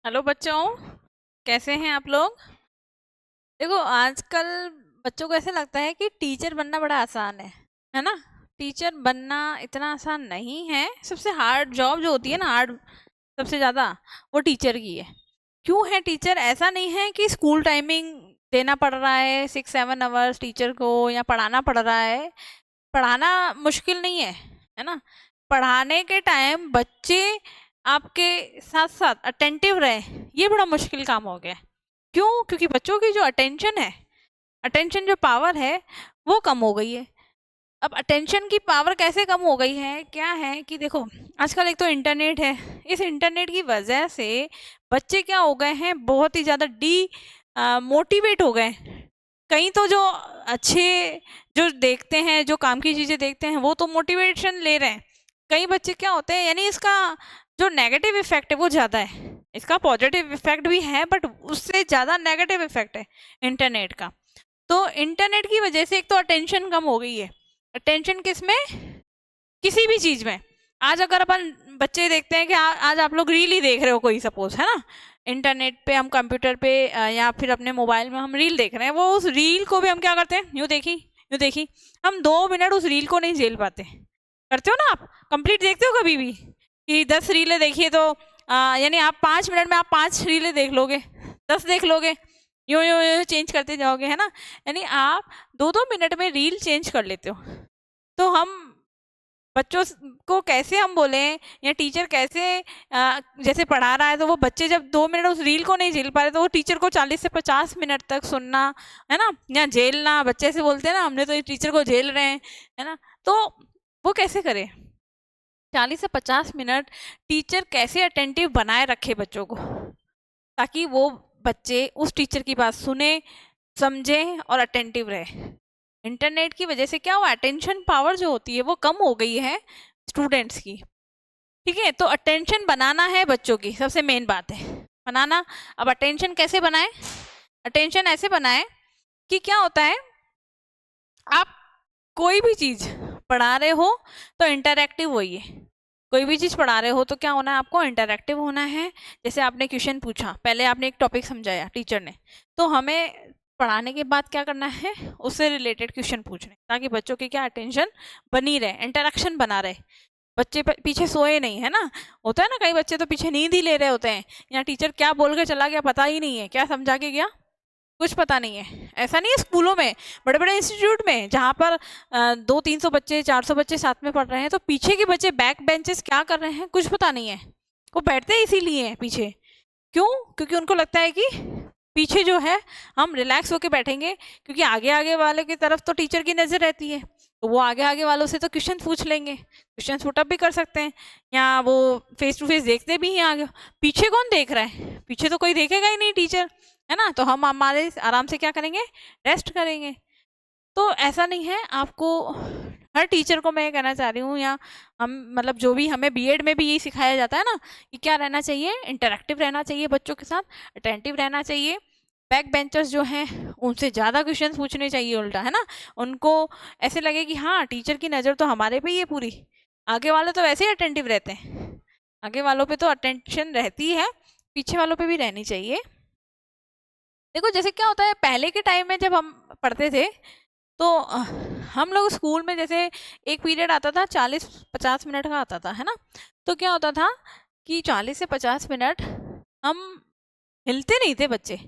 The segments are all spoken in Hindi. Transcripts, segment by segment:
हेलो बच्चों, कैसे हैं आप लोग। देखो आजकल बच्चों को ऐसे लगता है कि टीचर बनना बड़ा आसान है ना। टीचर बनना इतना आसान नहीं है। सबसे हार्ड जॉब जो होती है ना, हार्ड सबसे ज़्यादा, वो टीचर की है। क्यों है टीचर? ऐसा नहीं है कि स्कूल टाइमिंग देना पड़ रहा है 6-7 आवर्स टीचर को, या पढ़ाना पड़ रहा है। पढ़ाना मुश्किल नहीं है ना। पढ़ाने के टाइम बच्चे आपके साथ साथ अटेंटिव रहे, ये बड़ा मुश्किल काम हो गया है। क्यों? क्योंकि बच्चों की जो अटेंशन है, अटेंशन जो पावर है, वो कम हो गई है। अब अटेंशन की पावर कैसे कम हो गई है? क्या है कि देखो, आजकल एक तो इंटरनेट है। इस इंटरनेट की वजह से बच्चे क्या हो गए हैं, बहुत ही ज़्यादा मोटिवेट हो गए। कहीं तो जो अच्छे, जो देखते हैं, जो काम की चीज़ें देखते हैं, वो तो मोटिवेशन ले रहे हैं। कई बच्चे क्या होते हैं, यानी इसका जो नेगेटिव इफेक्ट है वो ज़्यादा है। इसका पॉजिटिव इफेक्ट भी है, बट उससे ज़्यादा नेगेटिव इफेक्ट है इंटरनेट का। तो इंटरनेट की वजह से एक तो अटेंशन कम हो गई है। अटेंशन किस में? किसी भी चीज़ में। आज अगर अपन बच्चे देखते हैं कि आज आप लोग रील ही देख रहे हो, कोई सपोज है ना, इंटरनेट पे, हम कंप्यूटर पे या फिर अपने मोबाइल में हम रील देख रहे हैं, वो उस रील को भी हम क्या करते हैं, यूँ देखी यूँ देखी। हम 2 मिनट उस रील को नहीं झेल पाते। करते हो ना आप? कंप्लीट देखते हो कभी भी कि 10 रीलें देखिए तो यानी आप 5 मिनट में आप 5 रीलें देख लोगे, 10 देख लोगे, यूँ यूँ यूँ चेंज करते जाओगे, है ना। यानी आप 2-2 मिनट में रील चेंज कर लेते हो। तो हम बच्चों को कैसे हम बोलें, या टीचर कैसे जैसे पढ़ा रहा है, तो वो बच्चे जब 2 मिनट उस रील को नहीं झेल पा रहे, तो वो टीचर को 40 से 50 मिनट तक सुनना, है ना, या झेलना। बच्चे से बोलते हैं ना, हमने तो इस टीचर को झेल रहे हैं, है ना। तो वो कैसे करे? 40 से 50 मिनट टीचर कैसे अटेंटिव बनाए रखे बच्चों को, ताकि वो बच्चे उस टीचर की बात सुने, समझे और अटेंटिव रहे। इंटरनेट की वजह से क्या हुआ, अटेंशन पावर जो होती है वो कम हो गई है स्टूडेंट्स की। ठीक है, तो अटेंशन बनाना है बच्चों की, सबसे मेन बात है बनाना। अब अटेंशन कैसे बनाए? अटेंशन ऐसे बनाए कि क्या होता है, आप कोई भी चीज़ पढ़ा रहे हो तो इंटरैक्टिव होइए। कोई भी चीज़ पढ़ा रहे हो तो क्या होना है, आपको इंटरैक्टिव होना है। जैसे आपने क्वेश्चन पूछा, पहले आपने एक टॉपिक समझाया टीचर ने, तो हमें पढ़ाने के बाद क्या करना है, उससे रिलेटेड क्वेश्चन पूछने, ताकि बच्चों की क्या अटेंशन बनी रहे, इंटरेक्शन बना रहे। बच्चे पीछे सोए नहीं, है ना। होता है ना, कई बच्चे तो पीछे नींद ही ले रहे होते हैं, या टीचर क्या बोल के चला गया पता ही नहीं है, क्या समझा के गया कुछ पता नहीं है। ऐसा नहीं है स्कूलों में, बड़े बड़े इंस्टीट्यूट में, जहाँ पर 200-300 बच्चे, 400 बच्चे साथ में पढ़ रहे हैं, तो पीछे के बच्चे बैक बेंचेस क्या कर रहे हैं कुछ पता नहीं है। वो बैठते इसीलिए हैं पीछे। क्यों? क्योंकि उनको लगता है कि पीछे जो है हम रिलैक्स होके बैठेंगे, क्योंकि आगे आगे वाले की तरफ तो टीचर की नज़र रहती है, तो वो आगे आगे वालों से तो क्वेश्चन पूछ लेंगे, क्वेश्चन पुटअप भी कर सकते हैं, या वो फेस टू फेस देखते भी हैं आगे। पीछे कौन देख रहा है? पीछे तो कोई देखेगा ही नहीं टीचर, है ना। तो हम हमारे आराम से क्या करेंगे, रेस्ट करेंगे। तो ऐसा नहीं है आपको, हर टीचर को मैं ये कहना चाह रही हूँ, या हम मतलब जो भी हमें बीएड में भी यही सिखाया जाता है ना, कि क्या रहना चाहिए, इंटरेक्टिव रहना चाहिए बच्चों के साथ, अटेंटिव रहना चाहिए। बैक बेंचर्स जो हैं उनसे ज़्यादा क्वेश्चन पूछने चाहिए उल्टा, है ना। उनको ऐसे लगे कि हाँ, टीचर की नज़र तो हमारे पे ही है पूरी। आगे वाले तो वैसे ही अटेंटिव रहते हैं, आगे वालों पे तो अटेंशन रहती है, पीछे वालों पे भी रहनी चाहिए। देखो जैसे क्या होता है, पहले के टाइम में जब हम पढ़ते थे, तो हम लोग स्कूल में जैसे एक पीरियड आता था 40-50 मिनट का आता था, है ना। तो क्या होता था कि 40 से 50 मिनट हम हिलते नहीं थे बच्चे,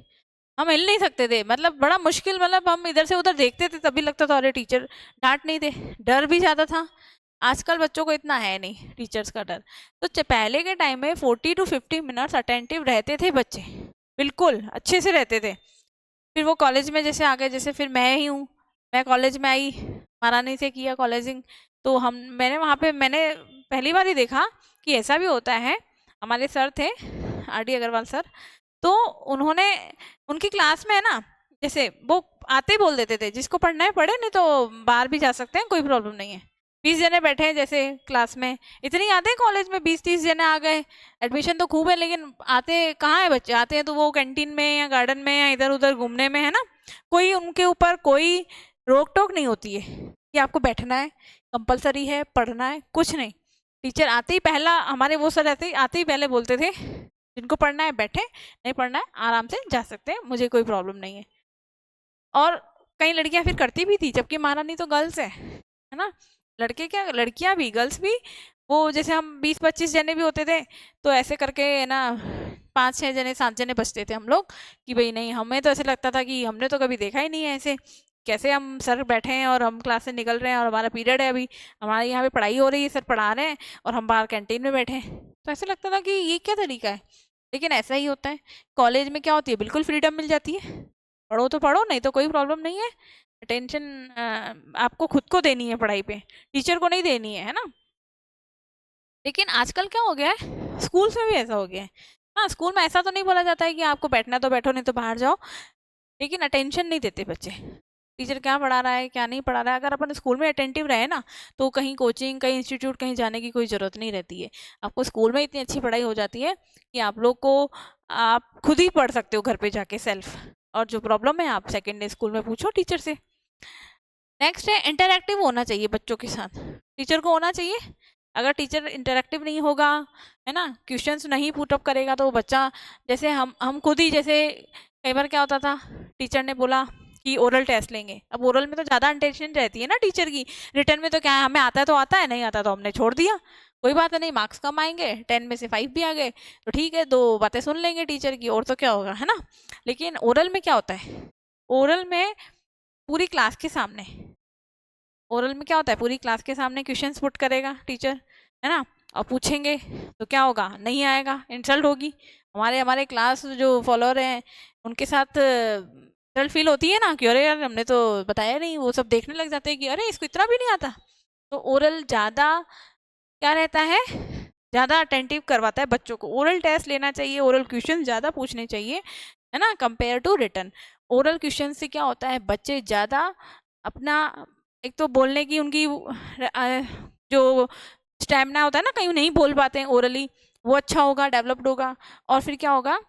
हम हिल नहीं सकते थे, मतलब बड़ा मुश्किल, मतलब हम इधर से उधर देखते थे तभी लगता था अरे टीचर डांट नहीं दे, डर भी ज़्यादा था। आजकल बच्चों को इतना है नहीं टीचर्स का डर। तो पहले के टाइम में 40 to 50 मिनट्स अटेंटिव रहते थे बच्चे, बिल्कुल अच्छे से रहते थे। फिर वो कॉलेज में जैसे आ गए, जैसे फिर मैं ही हूँ, मैं कॉलेज में आई, महारानी से किया कॉलेजिंग, तो मैंने वहाँ पे मैंने पहली बार ही देखा कि ऐसा भी होता है। हमारे सर थे आर डी अग्रवाल सर, तो उन्होंने, उनकी क्लास में है ना, जैसे वो आते ही बोल देते थे जिसको पढ़ना है पढ़े, नहीं तो बाहर भी जा सकते हैं, कोई प्रॉब्लम नहीं है। 20 जने बैठे हैं जैसे क्लास में, इतने आते हैं कॉलेज में, 20-30 जने आ गए। एडमिशन तो खूब है, लेकिन आते कहाँ है बच्चे? आते हैं तो वो कैंटीन में या गार्डन में या इधर उधर घूमने में, है ना। कोई उनके ऊपर कोई रोक टोक नहीं होती है कि आपको बैठना है, कंपलसरी है, पढ़ना है, कुछ नहीं। टीचर आते ही पहला, हमारे वो सर आते ही पहले बोलते थे जिनको पढ़ना है बैठे, नहीं पढ़ना है आराम से जा सकते हैं, मुझे कोई प्रॉब्लम नहीं है। और कई लड़कियां फिर करती भी थी, जबकि महारानी तो गर्ल्स है ना। लड़के क्या, लड़कियां भी, गर्ल्स भी, वो जैसे हम 20-25 जने भी होते थे तो ऐसे करके है ना 5-6 जने 7 जने बचते थे हम लोग कि भाई नहीं, हमें तो ऐसे लगता था कि हमने तो कभी देखा ही नहीं है ऐसे, कैसे हम सर बैठे हैं और हम क्लास से निकल रहे हैं और हमारा पीरियड है, अभी हमारे यहाँ पे पढ़ाई हो रही है, सर पढ़ा रहे हैं और हम बाहर कैंटीन में बैठे हैं। तो ऐसे लगता था कि ये क्या तरीका है, लेकिन ऐसा ही होता है। कॉलेज में क्या होती है, बिल्कुल फ्रीडम मिल जाती है, पढ़ो तो पढ़ो, नहीं तो कोई प्रॉब्लम नहीं है। अटेंशन आपको खुद को देनी है पढ़ाई पे, टीचर को नहीं देनी है ना। लेकिन आजकल क्या हो गया है, स्कूल्स में भी ऐसा हो गया है। हाँ, स्कूल में ऐसा तो नहीं बोला जाता है कि आपको बैठना तो बैठो नहीं तो बाहर जाओ, लेकिन अटेंशन नहीं देते बच्चे, टीचर क्या पढ़ा रहा है क्या नहीं पढ़ा रहा है। अगर अपन स्कूल में अटेंटिव रहे ना तो कहीं कोचिंग, कहीं इंस्टीट्यूट, कहीं जाने की कोई ज़रूरत नहीं रहती है। आपको स्कूल में इतनी अच्छी पढ़ाई हो जाती है कि आप लोग को, आप खुद ही पढ़ सकते हो घर पे जाके सेल्फ, और जो प्रॉब्लम है आप सेकेंड डे स्कूल में पूछो टीचर से। नेक्स्ट है इंटरैक्टिव होना चाहिए बच्चों के साथ, टीचर को होना चाहिए। अगर टीचर इंटरैक्टिव नहीं होगा, है ना, क्वेश्चंस नहीं पुटअप करेगा तो बच्चा, जैसे हम खुद ही, जैसे कई बार क्या होता था, टीचर ने बोला कि ओरल टेस्ट लेंगे, अब ओरल में तो ज़्यादा अटेंशन रहती है ना टीचर की, रिटर्न में तो क्या है, हमें आता है तो आता है, नहीं आता तो हमने छोड़ दिया, कोई बात नहीं, मार्क्स कम आएंगे, 10 में से 5 भी आ गए तो ठीक है, 2 बातें सुन लेंगे टीचर की, और तो क्या होगा, है ना। लेकिन ओरल में क्या होता है, ओरल में पूरी क्लास के सामने, ओरल में क्या होता है, पूरी क्लास के सामने क्वेश्चंस पुट करेगा टीचर, है ना, और पूछेंगे तो क्या होगा, नहीं आएगा, इंसल्ट होगी। हमारे हमारे क्लास जो फॉलोअर हैं उनके साथ इंसल्ट फील होती है ना कि अरे यार हमने तो बताया नहीं, वो सब देखने लग जाते हैं कि अरे इसको इतना भी नहीं आता। तो ओरल ज़्यादा क्या रहता है, ज़्यादा अटेंटिव करवाता है बच्चों को, ओरल टेस्ट लेना चाहिए, ओरल क्वेश्चन ज़्यादा पूछने चाहिए, है ना, compare to return. Oral question से क्या होता है, बच्चे ज़्यादा अपना, एक तो बोलने की उनकी जो स्टैमिना होता है ना, कहीं नहीं बोल पाते हैं ओरली, वो अच्छा होगा, डेवलप्ड होगा। और फिर क्या होगा,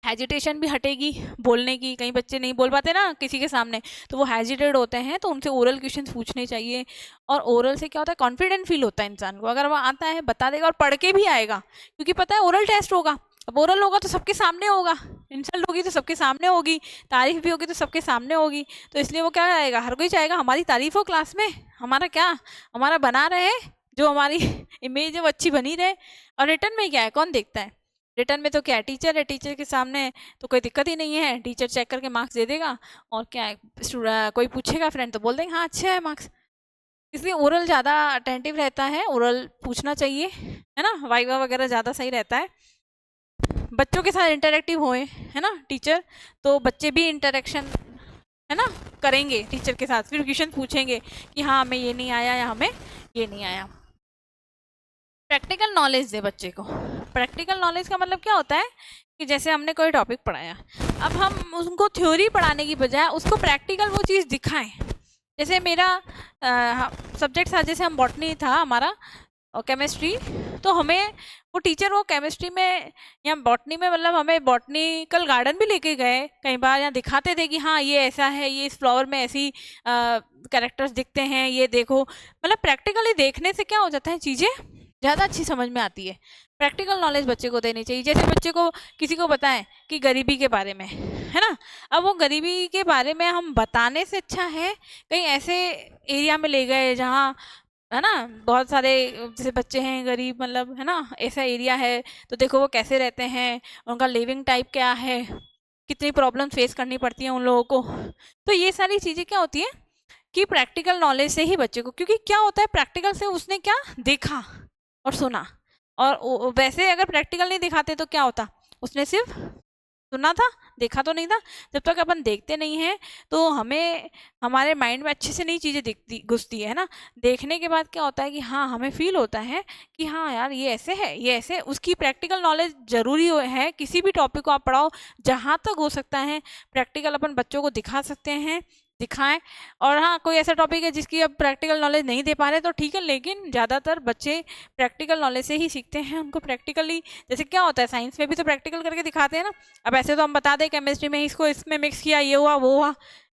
हेजिटेशन भी हटेगी बोलने की, कई बच्चे नहीं बोल पाते ना किसी के सामने, तो वो हेजिटेड होते हैं, तो उनसे ओरल क्वेश्चंस पूछने चाहिए। और ओरल से क्या होता है, कॉन्फिडेंट फील होता है इंसान को, अगर वो आता है बता देगा और पढ़ के भी आएगा, क्योंकि पता है ओरल टेस्ट होगा, अब ओरल होगा तो सबके सामने होगा, इंसल्ट होगी तो सबके सामने होगी, तारीफ भी होगी तो सबके सामने होगी, तो इसलिए वो क्या आएगा, हर कोई चाहेगा हमारी तारीफ हो क्लास में, हमारा क्या, हमारा बना रहे, जो हमारी इमेज है वो अच्छी बनी रहे। और रिटर्न में क्या है, कौन देखता है, रिटर्न में तो क्या है, टीचर है, टीचर के सामने तो कोई दिक्कत ही नहीं है, टीचर चेक करके मार्क्स दे देगा, और क्या है, कोई पूछेगा फ्रेंड तो बोल देंगे हाँ अच्छे है मार्क्स। इसलिए ओरल ज़्यादा अटेंटिव रहता है, ओरल पूछना चाहिए, है ना, वाइवा वगैरह ज़्यादा सही रहता है। बच्चों के साथ इंटरेक्टिव होए, है ना टीचर, तो बच्चे भी इंटरेक्शन, है ना, करेंगे टीचर के साथ, फिर क्वेश्चन पूछेंगे कि हाँ हमें ये नहीं आया या हमें ये नहीं आया। प्रैक्टिकल नॉलेज दे बच्चे को, प्रैक्टिकल नॉलेज का मतलब क्या होता है कि जैसे हमने कोई टॉपिक पढ़ाया, अब हम उनको थ्योरी पढ़ाने की बजाय उसको प्रैक्टिकल वो चीज़ दिखाएं। जैसे मेरा सब्जेक्ट था, जैसे हम बॉटनी था हमारा और केमिस्ट्री, तो हमें वो टीचर वो केमिस्ट्री में या बॉटनी में, मतलब हमें बॉटनिकल गार्डन भी लेके गए कई बार, यहाँ दिखाते थे कि हाँ ये ऐसा है, ये इस फ्लावर में ऐसी कैरेक्टर्स दिखते हैं, ये देखो, मतलब प्रैक्टिकली देखने से क्या हो जाता है, चीज़ें ज़्यादा अच्छी समझ में आती है। प्रैक्टिकल नॉलेज बच्चे को देनी चाहिए। जैसे बच्चे को किसी को बताएं कि गरीबी के बारे में, है ना, अब वो गरीबी के बारे में हम बताने से अच्छा है कहीं ऐसे एरिया में ले गए जहाँ, है ना, बहुत सारे जैसे बच्चे हैं गरीब, मतलब है ना, ऐसा एरिया है तो देखो वो कैसे रहते हैं, उनका लिविंग टाइप क्या है, कितनी प्रॉब्लम फेस करनी पड़ती है उन लोगों को। तो ये सारी चीज़ें क्या होती है कि प्रैक्टिकल नॉलेज से ही बच्चे को, क्योंकि क्या होता है प्रैक्टिकल से उसने क्या देखा और सुना, और वैसे अगर प्रैक्टिकल नहीं दिखाते तो क्या होता, उसने सिर्फ सुना था, देखा तो नहीं था। जब तक अपन देखते नहीं हैं तो हमें हमारे माइंड में अच्छे से नई चीज़ें दिखती घुसती है ना, देखने के बाद क्या होता है कि हाँ हमें फील होता है कि हाँ यार ये ऐसे है, ये ऐसे, उसकी प्रैक्टिकल नॉलेज ज़रूरी है। किसी भी टॉपिक को आप पढ़ाओ, जहाँ तक हो सकता है प्रैक्टिकल अपन बच्चों को दिखा सकते हैं, दिखाएं। और हाँ कोई ऐसा टॉपिक है जिसकी अब प्रैक्टिकल नॉलेज नहीं दे पा रहे तो ठीक है, लेकिन ज़्यादातर बच्चे प्रैक्टिकल नॉलेज से ही सीखते हैं। उनको प्रैक्टिकली, जैसे क्या होता है साइंस में भी तो प्रैक्टिकल करके दिखाते हैं ना। अब ऐसे तो हम बता दें केमिस्ट्री में इसको इसमें मिक्स किया, ये हुआ वो हुआ,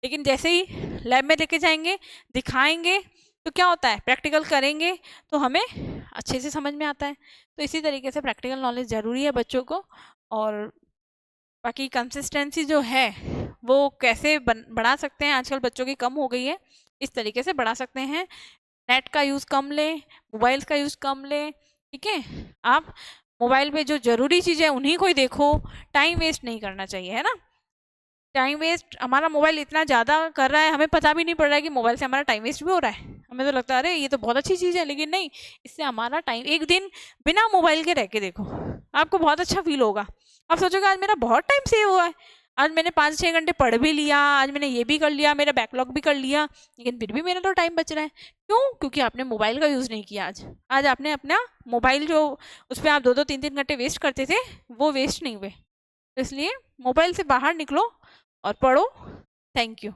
लेकिन जैसे ही लैब में लेके जाएंगे, दिखाएंगे, तो क्या होता है, प्रैक्टिकल करेंगे तो हमें अच्छे से समझ में आता है। तो इसी तरीके से प्रैक्टिकल नॉलेज ज़रूरी है बच्चों को। और बाकी कंसिस्टेंसी जो है वो कैसे बढ़ा सकते हैं, आजकल बच्चों की कम हो गई है, इस तरीके से बढ़ा सकते हैं। नेट का यूज़ कम लें, मोबाइल्स का यूज़ कम लें, ठीक है। आप मोबाइल पे जो ज़रूरी चीज़ें उन्हीं को ही देखो, टाइम वेस्ट नहीं करना चाहिए, है ना। टाइम वेस्ट हमारा मोबाइल इतना ज़्यादा कर रहा है, हमें पता भी नहीं पड़ रहा है कि मोबाइल से हमारा टाइम वेस्ट भी हो रहा है। हमें तो लगता है अरे ये तो बहुत अच्छी चीज़ है, लेकिन नहीं, इससे हमारा टाइम, एक दिन बिना मोबाइल के रह के देखो, आपको बहुत अच्छा फील होगा। आप सोचोगे आज मेरा बहुत टाइम सेव हुआ है, आज मैंने 5-6 घंटे पढ़ भी लिया, आज मैंने ये भी कर लिया, मेरा बैकलॉग भी कर लिया, लेकिन फिर भी मेरा तो टाइम बच रहा है। क्यों? क्योंकि आपने मोबाइल का यूज़ नहीं किया। आज आपने अपना मोबाइल जो उस पर आप 2-2 3-3 घंटे वेस्ट करते थे, वो वेस्ट नहीं हुए। तो इसलिए मोबाइल से बाहर निकलो और पढ़ो। Thank you.